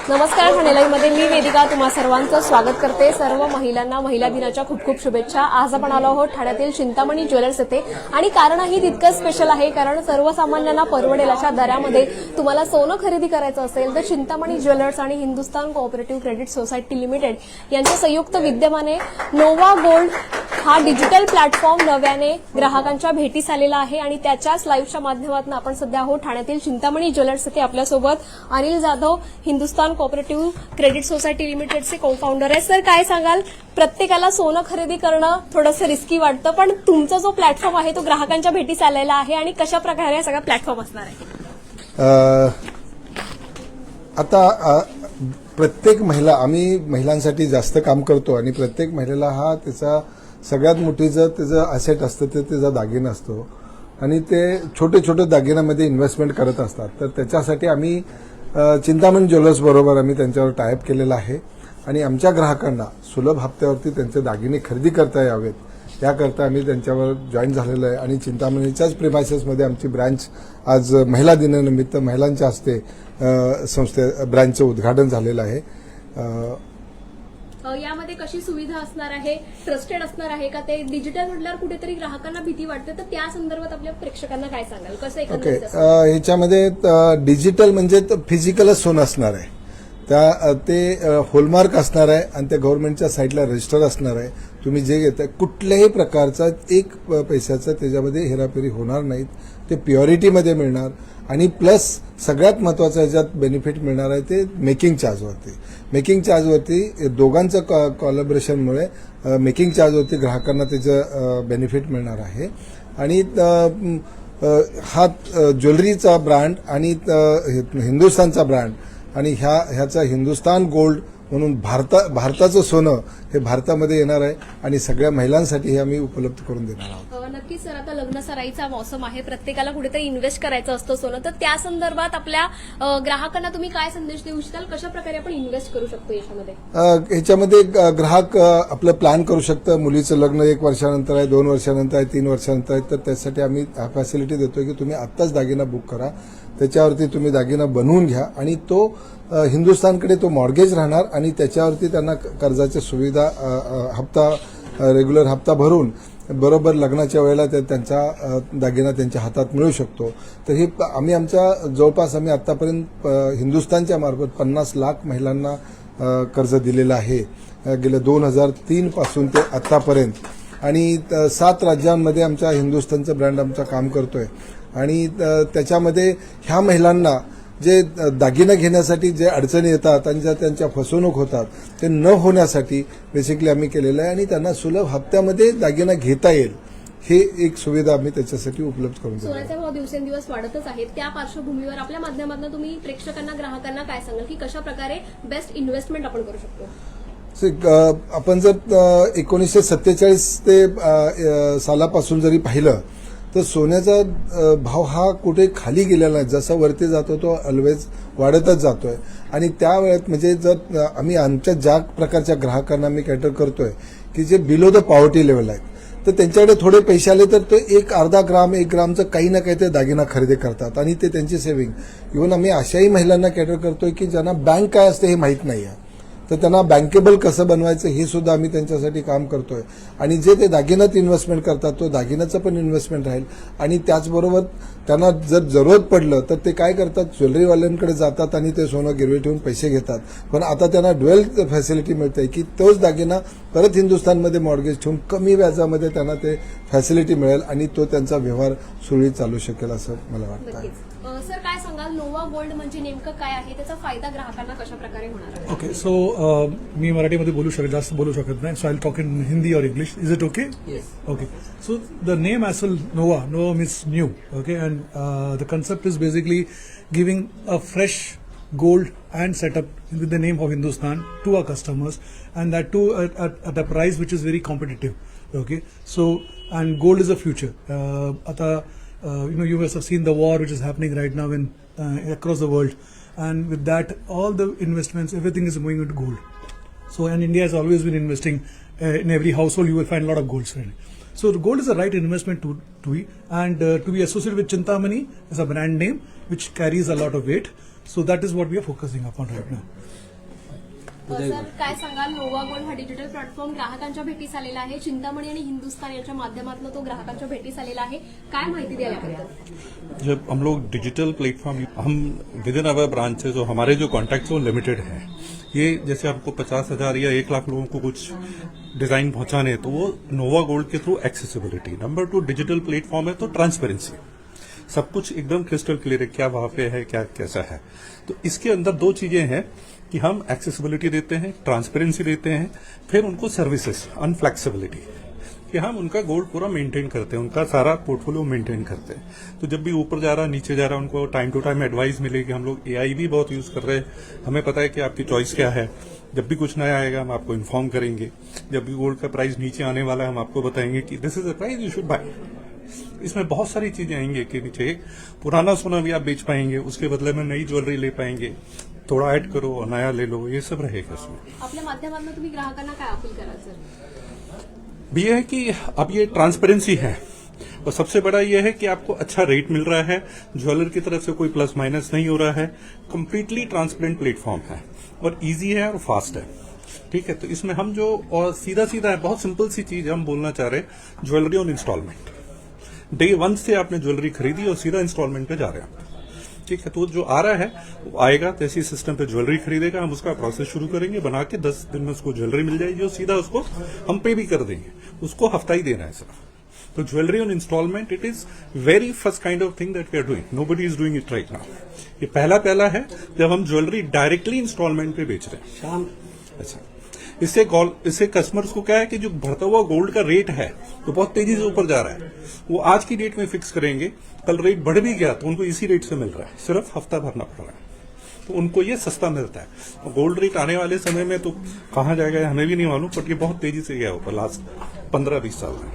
नमस्कार, ठाणे लाईव्ह मध्ये मी वेदिका तुम्हा सर्वांचं स्वागत करते. सर्व महिलांना महिला दिनाच्या खूप खूप शुभेच्छा. आज आपण आलो आहोत ठाण्यातील चिंतामणी ज्वेलर्स येथे आणि कारणही तितकंच स्पेशल आहे, कारण सर्वसामान्यांना परवडेल अशा दरामध्ये तुम्हाला सोनं खरेदी करायचं असेल तर चिंतामणी ज्वेलर्स आणि Hindustan cooperative credit society limited यांच्या संयुक्त विद्यमाने नोवा गोल्ड हा डिजिटल प्लॅटफॉर्म नव्याने ग्राहकांच्या भेटीस आलेला आहे आणि त्याच्याच लाईव्हच्या माध्यमातून आपण सध्या आहोत ठाण्यातील चिंतामणी ज्वेलर्स येथे. आपल्यासोबत Anil Jadhav, Hindustan cooperative credit society लिमिटेडचे को फाउंडर आहे. सर, काय सांगाल? प्रत्येकाला सोनं खरेदी करणं थोडंसं रिस्की वाटतं, पण तुमचा जो प्लॅटफॉर्म आहे तो ग्राहकांच्या भेटीस आलेला आहे आणि कशा प्रकारे हा सगळा प्लॅटफॉर्म असणार आहे? आता प्रत्येक महिला, आम्ही महिलांसाठी जास्त काम करतो आणि प्रत्येक महिलेला हा त्याचा सगळ्यात मोठीचं त्याचं ॲसेट असतं ते त्याचा दागिना असतो आणि ते छोटे छोटे दागिन्यामध्ये इन्व्हेस्टमेंट करत असतात. तर त्याच्यासाठी आम्ही चिंतामणी ज्वेलर्स बरोबर आम्ही त्यांच्यावर टायअप केलेला आहे आणि आमच्या ग्राहकांना सुलभ हप्त्यावरती त्यांचे दागिने खरेदी करता यावेत याकरता आम्ही त्यांच्यावर जॉईन झालेलो आहे आणि चिंतामणीच्याच प्रिमायसेसमध्ये आमची ब्रँच आज महिला दिनानिमित्त महिलांच्या हस्ते ब्रँचचं उद्घाटन झालेलं आहे. यामध्ये कशी सुविधा असणार आहे? ट्रस्टेड असणार आहे का? ते डिजिटल म्हटल्यावर कुठेतरी ग्राहकांना भीती वाटते, तर त्या संदर्भात आपल्या प्रेक्षकांना काय सांगाल? कसं एकंदरीत ह्याच्यामध्ये डिजिटल म्हणजे फिजिकलच सोनं असणार आहे. ते हॉलमार्क असणार आहे आणि त्या गव्हर्नमेंटच्या साईटला रजिस्टर असणार आहे. तुम्ही जे घेताय कुठल्याही प्रकारचा एक पैशाचा त्याच्यामध्ये हेराफेरी होणार नाहीत. ते प्युरिटीमध्ये मिळणार आणि प्लस सगळ्यात महत्वाचं ह्याच्यात बेनिफिट मिळणार आहे ते मेकिंग चार्जवरती दोघांचं कोलॅबोरेशनमुळे मेकिंग चार्जवरती ग्राहकांना त्याचं बेनिफिट मिळणार आहे. आणि हा ज्वेलरीचा ब्रँड आणि हिंदुस्थानचा ब्रँड आणि ह्याचा हिंदुस्तान गोल्ड म्हणून भारताचं सोनं हे भारतामध्ये येणार आहे आणि सगळ्या महिलांसाठी हे आम्ही उपलब्ध करून देणार आहोत. नक्कीच सर, आता लग्न सराईचा मौसम आहे, प्रत्येकाला कुठेतरी इन्व्हेस्ट करायचं असतं सोनं, तर त्या संदर्भात आपल्या ग्राहकांना तुम्ही काय संदेश देऊ इच्छिताल? कशा प्रकारे आपण इन्व्हेस्ट करू शकतो याच्यामध्ये? ह्याच्यामध्ये ग्राहक आपलं प्लॅन करू शकतं. मुलीचं लग्न 1 वर्षानंतर आहे, 2 वर्षानंतर आहे, 3 वर्षानंतर आहे, तर त्यासाठी आम्ही फॅसिलिटी देतोय की तुम्ही आत्ताच दागिना बुक करा, त्याच्यावरती तुम्ही दागिना बनवून घ्या आणि तो हिंदुस्थानकडे तो मॉर्गेज राहणार आणि त्याच्यावरती त्यांना कर्जाची सुविधा हप्ता रेग्युलर हप्ता भरून बरोबर लग्नाच्या वेळेला त्यांचा दागिना त्यांच्या हातात मिळू शकतो. तर हे आम्ही जवळपास आम्ही आतापर्यंत हिंदुस्थानच्या मार्फत 50 लाख महिलांना कर्ज दिलेलं आहे गेल्या 2003 पासून ते आतापर्यंत आणि 7 राज्यांमध्ये आमच्या हिंदुस्थानचं ब्रँड आमचं काम करतोय आणि त्याच्यामध्ये ह्या महिलांना जे दागिना घेण्यासाठी जे अडचणी येतात आणि ज्या त्यांच्या फसवणूक होतात ते न होण्यासाठी बेसिकली आम्ही केलेलं आहे आणि त्यांना सुलभ हप्त्यामध्ये दागिना घेता येईल हे एक सुविधा आम्ही त्याच्यासाठी उपलब्ध करून देतो. सोन्याचे भाव दिवसेंदिवस वाढतच आहेत, त्या पार्श्वभूमीवर आपल्या माध्यमातून तुम्ही प्रेक्षकांना ग्राहकांना काय सांगाल की कशा प्रकारे बेस्ट इन्व्हेस्टमेंट आपण करू शकतो? आपण जर 1947 ते सालापासून जरी पाहिलं तर सोन्याचा भाव हा कुठे खाली गेलेला नाही, जसा वरती जातो तो ऑलवेज वाढतच जातोय आणि त्या वेळेत म्हणजे जर आम्ही आमच्या ज्या प्रकारच्या ग्राहकांना आम्ही कॅटर करतोय की जे बिलो द पॉवर्टी लेवल आहेत तर त्यांच्याकडे थोडे पैसे आले तर ते 1-अर्धा ग्राम 1 ग्रामचं काही ना काही ते दागिना खरेदी करतात आणि ते त्यांची सेव्हिंग. इव्हन आम्ही अशाही महिलांना कॅटर करतोय की ज्यांना बँक काय असते हे माहीत नाही आहे, तर त्यांना बँकेबल कसं बनवायचं हे सुद्धा आम्ही त्यांच्यासाठी काम करतोय आणि जे ते दागिन्यात इन्व्हेस्टमेंट करतात तो दागिन्याचं पण इन्व्हेस्टमेंट राहील आणि त्याचबरोबर त्यांना जर जरूरत पडलं तर ते काय करतात, ज्वेलरीवाल्यांकडे जातात आणि ते सोनं गिरवी ठेवून पैसे घेतात. पण आता त्यांना ड्युअल फॅसिलिटी मिळते की तोच दागिना परत हिंदुस्थानमध्ये मॉर्गेज ठेवून कमी व्याजामध्ये त्यांना ते फॅसिलिटी मिळेल आणि तो त्यांचा व्यवहार सुरळीत चालू शकेल असं मला वाटतं. सर, काय सांगाल नोवा गोल्ड म्हणजे नेमकं काय आहे, त्याचा फायदा ग्राहकांना कशा प्रकारे होणार आहे? ओके, सो मी मराठीमध्ये जास्त बोलू शकत नाही, so I talk in Hindi और English. Is it okay? Okay, so the name as well Nova means new. Okay, and the concept is basically giving a fresh gold and setup with the name of Hindustan to our customers, and that too at a price which is very competitive. Okay, so and gold is the future. You must have seen the war which is happening right now in across the world, and with that all the investments, everything is moving into gold. So and India has always been investing in every household you will find a lot of gold. So gold is a right investment to be, and to be associated with Chintamani is a brand name which carries a lot of weight. So that is what we are focusing upon right now. Sir काय सांगाल, Nova gold हा digital platform ग्राहकांच्या भेटीस आलेला आहे. चिंतामणी आणि हिंदुस्तान यांच्या माध्यमातून तो ग्राहकांच्या भेटीस आलेला आहे. काय माहिती द्याल याबद्दल? जब हम लोग digital platform Hum with in our branches जो हमारे जो कॉन्टैक्ट्स वो लिमिटेड हैं. ये जैसे आपको 50,000 या 1 लाख लोगों को कुछ डिजाइन पहुंचाने तो वो नोवा गोल्ड के through accessibility. Number 2 digital platform है तो ट्रांसपेरेंसी. सब कुछ एकदम क्रिस्टल क्लियर है, क्या वहां पे है, क्या कैसा है. तो इसके अंदर 2 चीजें हैं कि हम एक्सेसिबिलिटी देते हैं, ट्रांसपेरेंसी देते हैं, फिर उनको सर्विसेज, अनफ्लेक्सिबिलिटी, कि हम उनका गोल्ड पूरा मेंटेन करते हैं, उनका सारा पोर्टफोलियो मेंटेन करते हैं. तो जब भी ऊपर जा रहा नीचे जा रहा उनको टाइम टू टाइम एडवाइस मिलेगी. हम लोग एआई भी बहुत यूज कर रहे हैं. हमें पता है कि आपकी चॉइस क्या है. जब भी कुछ नया आएगा हम आपको इन्फॉर्म करेंगे. जब भी गोल्ड का प्राइस नीचे आने वाला है हम आपको बताएंगे कि this is the price you should buy. इसमें बहुत सारी चीजें आएंगे कि नीचे एक पुराना सोना भी आप बेच पाएंगे, उसके बदले में नई ज्वेलरी ले पाएंगे, थोड़ा ऐड करो और नया ले लो, ये सब रहेगा इसमें. आपल्या माध्यमातून तुम्ही ग्राहकांना काय अपील कराल सर? ये है कि अब ये ट्रांसपेरेंसी है और सबसे बड़ा ये है कि आपको अच्छा रेट मिल रहा है, ज्वेलर की तरफ से कोई प्लस माइनस नहीं हो रहा है, कंप्लीटली ट्रांसपेरेंट प्लेटफॉर्म है और इजी है और फास्ट है. ठीक है, तो इसमें हम जो और सीधा सीधा है, बहुत सिंपल सी चीज हम बोलना चाह रहे हैं, ज्वेलरी ऑन इंस्टॉलमेंट. डे 1 से आपने ज्वेलरी खरीदी और सीधा इंस्टॉलमेंट पे जा रहे हैं. ठीक है, तो जो आ रहा है वो आएगा तो इसी सिस्टम पे ज्वेलरी खरीदेगा, हम उसका प्रोसेस शुरू करेंगे, बना के 10 दिन में उसको ज्वेलरी मिल जाएगी और सीधा उसको हम पे भी कर देंगे. उसको हफ्ता ही देना है सिर्फ. तो jewellery on instalment it is very first kind of thing that we are doing. Nobody is doing it right now. ये पहला है जब हम ज्वेलरी डायरेक्टली इंस्टॉलमेंट पे बेच रहे हैं. अच्छा, इससे कस्टमर्स को क्या है कि जो बढ़ता हुआ गोल्ड का रेट है तो बहुत तेजी से ऊपर जा रहा है, वो आज की डेट में फिक्स करेंगे, कल रेट बढ़ भी गया तो उनको इसी रेट से मिल रहा है, सिर्फ हफ्ता भरना पड़ रहा है. तो उनको ये सस्ता मिलता है. और गोल्ड रेट आने वाले समय में तो कहाँ जाएगा हमें भी नहीं मालूम, बट ये बहुत तेजी से गया ऊपर लास्ट 15-20 साल में.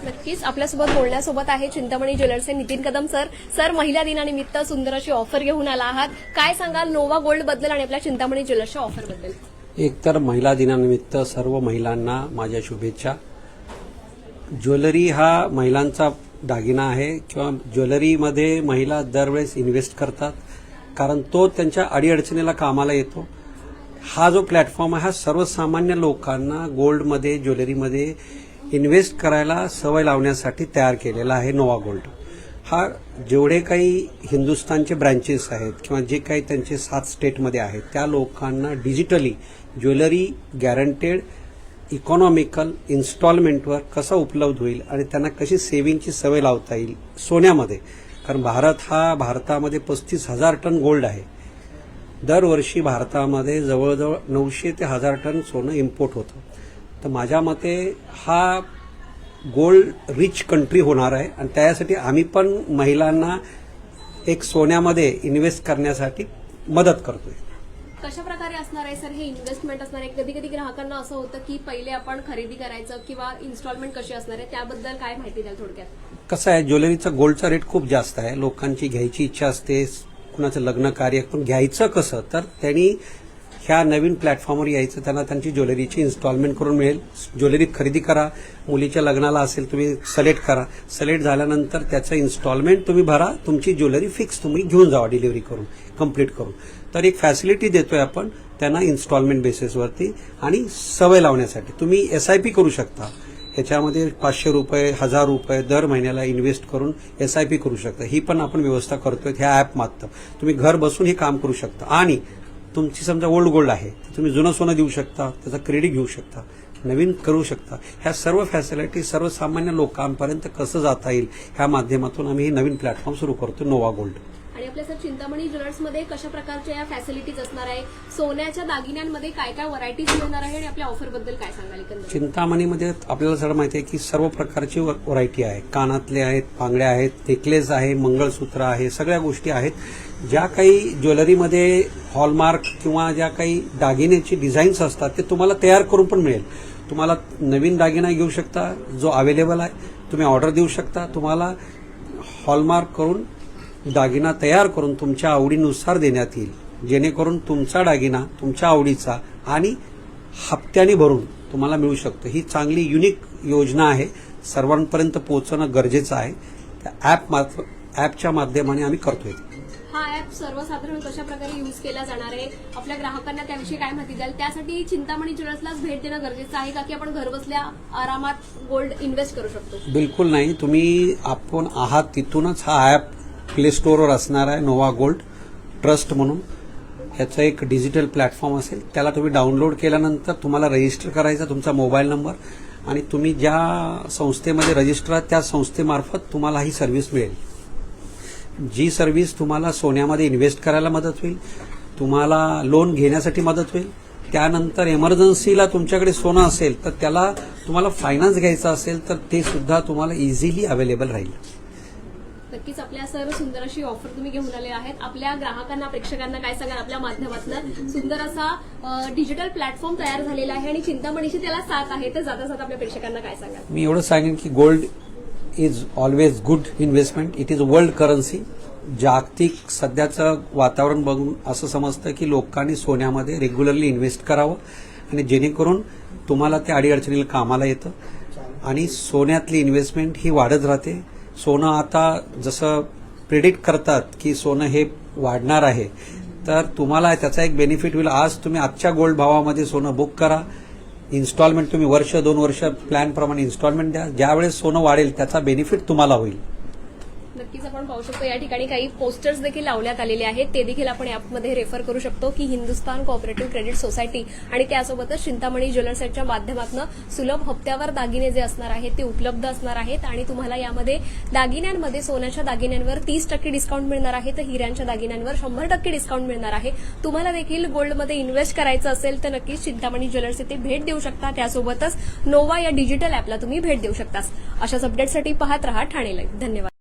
नक्कीच आपल्यासोबत बोलण्यासोबत आहे चिंतामणी ज्वेलर्सचे नितीन कदम सर. सर, महिला दिनानिमित्त सुंदर अशी ऑफर घेऊन आला आहात. काय सांगाल नोवा गोल्ड बद्दल आणि आपल्या चिंतामणी ज्वेलर्सच्या ऑफर बद्दल? एकतर महिला दिनानिमित्त सर्व महिलांना माझ्या शुभेच्छा. ज्वेलरी हा महिलांचा दागिना आहे किंवा ज्वेलरीमध्ये महिला दरवेळेस इन्व्हेस्ट करतात, कारण तो त्यांच्या अडीअडचणीला कामाला येतो. हा जो प्लॅटफॉर्म आहे हा सर्वसामान्य लोकांना गोल्डमध्ये, ज्वेलरीमध्ये इन्व्हेस्ट करायला सवय लावण्यासाठी तयार केलेला आहे नोवा गोल्ड. हा जेवढे काही हिंदुस्थानचे ब्रँचेस आहेत किंवा जे काही त्यांचे 7 स्टेटमध्ये आहेत त्या लोकांना डिजिटली ज्वेलरी गॅरंटेड इकॉनॉमिकल इन्स्टॉलमेंटवर कसं उपलब्ध होईल आणि त्यांना कशी सेव्हिंगची सवय लावता येईल सोन्यामध्ये. कारण भारतामध्ये 35,000 टन गोल्ड आहे. दरवर्षी भारतामध्ये जवळजवळ 900 ते 1000 टन सोनं इम्पोर्ट होतं. तर माझ्या मते हा गोल्ड रिच कंट्री होणार आहे आणि त्यासाठी आम्ही पण महिलांना एक सोन्यामध्ये इन्व्हेस्ट करण्यासाठी मदत करतोय. कशा प्रकारे असणार आहे सर हे इन्व्हेस्टमेंट असणार आहे? कधी कधी ग्राहकांना असं होतं की पहिले आपण खरेदी करायचं किंवा इन्स्टॉलमेंट कशी असणार आहे, त्याबद्दल काय माहिती द्याल थोडक्यात? कसं आहे, ज्वेलरीचा गोल्डचा रेट खूप जास्त आहे. लोकांची घ्यायची इच्छा असते, कुणाचं लग्न कार्य, पण घ्यायचं कसं? तर त्यांनी ह्या नवीन प्लॅटफॉर्मवर यायचं, त्यांना त्यांची ज्वेलरीची इन्स्टॉलमेंट करून मिळेल. ज्वेलरी खरेदी करा, मुलीच्या लग्नाला असेल तुम्ही सिलेक्ट करा, सिलेक्ट झाल्यानंतर त्याचं इन्स्टॉलमेंट तुम्ही भरा, तुमची ज्वेलरी फिक्स तुम्ही घेऊन जावा डिलिव्हरी करून, कंप्लीट करून. तर एक फॅसिलिटी देतोय आपण त्यांना इन्स्टॉलमेंट बेसिसवरती आणि सवय लावण्यासाठी. तुम्ही SIP करू शकता, ह्याच्यामध्ये 500 रुपये, 1000 रुपये दर महिन्याला इन्व्हेस्ट करून SIP करू शकता. ही पण आपण व्यवस्था करतोय ह्या ॲप मार्फत. तुम्ही घर बसून हे काम करू शकता. आणि तुमची समजा ओल्ड गोल्ड आहे, तुम्ही जुनं सोनं देऊ शकता, त्याचा क्रेडिट घेऊ शकता, नवीन करू शकता. ह्या सर्व फॅसिलिटी सर्वसामान्य लोकांपर्यंत कसं जाता येईल ह्या माध्यमातून आम्ही हे नवीन प्लॅटफॉर्म सुरू करतो नोवा गोल्ड. आणि आपल्या सर चिंतामणी ज्वेलर्समध्ये कशा प्रकारच्या या फॅसिलिटीज असणार आहे? सोन्याच्या दागिन्यांमध्ये काय काय व्हरायटीज मिळणार आहे आणि आपल्या ऑफरबद्दल काय सांगाल एकंदरीत? चिंतामणीमध्ये आपल्याला सगळं माहिती आहे की सर्व प्रकारची व्हरायटी आहे. कानातले आहेत, बांगड्या आहेत, नेकलेस आहे, मंगळसूत्र आहे, सगळ्या गोष्टी आहेत. ज्या काही ज्वेलरीमध्ये हॉलमार्क किंवा ज्या काही दागिन्याची डिझाईन्स असतात ते तुम्हाला तयार करून पण मिळेल. तुम्हाला नवीन दागिना घेऊ शकता जो अवेलेबल आहे, तुम्ही ऑर्डर देऊ शकता, तुम्हाला हॉलमार्क करून दागिना तयार करून तुमच्या आवडीनुसार देण्यात येईल, जेणेकरून तुमचा दागिना तुमच्या आवडीचा आणि हप्त्याने भरून तुम्हाला मिळू शकतं. ही चांगली युनिक योजना आहे, सर्वांपर्यंत पोहोचणं गरजेचं आहे. त्या ॲपच्या माध्यमाने आम्ही करतोय. हा ऍप सर्वसाधारण कशा प्रकारे यूज केला जाणार आहे, आपल्या ग्राहकांना त्याविषयी काय माहिती द्याल? त्यासाठी चिंतामणी ज्वेलर्सलाच भेट देणं गरजेचं आहे का, की आपण घरबसल्या आरामात गोल्ड इन्व्हेस्ट करू शकतो? बिलकुल नाही. आपण आहात तिथूनच हा ॲप प्ले स्टोअरवर असणार आहे, नोवा गोल्ड ट्रस्ट म्हणून. ह्याचं एक डिजिटल प्लॅटफॉर्म असेल, त्याला तुम्ही डाउनलोड केल्यानंतर तुम्हाला रजिस्टर करायचा तुमचा मोबाईल नंबर, आणि तुम्ही ज्या संस्थेमध्ये रजिस्टर आहात त्या संस्थेमार्फत तुम्हाला ही सर्व्हिस मिळेल. जी सर्व्हिस तुम्हाला सोन्यामध्ये इन्व्हेस्ट करायला मदत होईल, तुम्हाला लोन घेण्यासाठी मदत होईल, त्यानंतर इमर्जन्सीला तुमच्याकडे सोनं असेल तर त्याला तुम्हाला फायनान्स घ्यायचा असेल तर ते सुद्धा तुम्हाला इझिली अवेलेबल राहील. नक्कीच आपल्या सर्व सुंदर अशी ऑफर तुम्ही घेऊन आले आहेत. आपल्या ग्राहकांना, प्रेक्षकांना काय सांगाल? आपल्या माध्यमातून सुंदर असा डिजिटल प्लॅटफॉर्म तयार झालेला आहे आणि चिंतामणीची त्याला साथ आहे, तर जाता जाता आपल्या प्रेक्षकांना काय सांगाल? मी एवढं सांगेन की gold is always good investment. It is world currency. जागतिक सध्याचं वातावरण बघून असं समजतं की लोकांनी सोन्यामध्ये रेग्युलरली इन्व्हेस्ट करावं, आणि जेणेकरून तुम्हाला त्या अडीअडचणीला कामाला येतं, आणि सोन्यातली इन्व्हेस्टमेंट ही वाढत राहते. सोनं आता जसं प्रिडिक्ट करतात की सोनं हे वाढणार आहे, तर तुम्हाला त्याचा एक बेनिफिट होईल. आज तुम्ही आजच्या गोल्ड भावामध्ये सोनं बुक करा, इन्स्टॉलमेंट तुम्ही वर्ष 2 वर्ष प्लॅनप्रमाणे इन्स्टॉलमेंट द्या. ज्यावेळेस सोनं वाढेल त्याचा बेनिफिट तुम्हाला होईल. नक्कीच आपण पाहू शकतो या ठिकाणी काही पोस्टर्स देखील लावण्यात आलेले आहेत, ते देखील आपण ॲपमध्ये रेफर करू शकतो की हिंदुस्थान कोऑपरेटिव्ह क्रेडिट सोसायटी आणि त्यासोबतच चिंतामणी ज्वेलर्सच्या माध्यमातून सुलभ हप्त्यावर दागिने जे असणार आहेत ते उपलब्ध असणार आहेत. आणि तुम्हाला यामध्ये दागिन्यांमध्ये सोन्याच्या दागिन्यांवर 30% डिस्काउंट मिळणार आहे, तर हिऱ्यांच्या दागिन्यांवर 100% डिस्काउंट मिळणार आहे. तुम्हाला देखील गोल्डमध्ये इन्व्हेस्ट करायचं असेल तर नक्कीच चिंतामणी ज्वेलर्स येथे भेट देऊ शकता. त्यासोबतच नोवा या डिजिटल ॲपला तुम्ही भेट देऊ शकता. अशाच अपडेटसाठी पाहत रहा ठाणे लाईव्ह. धन्यवाद.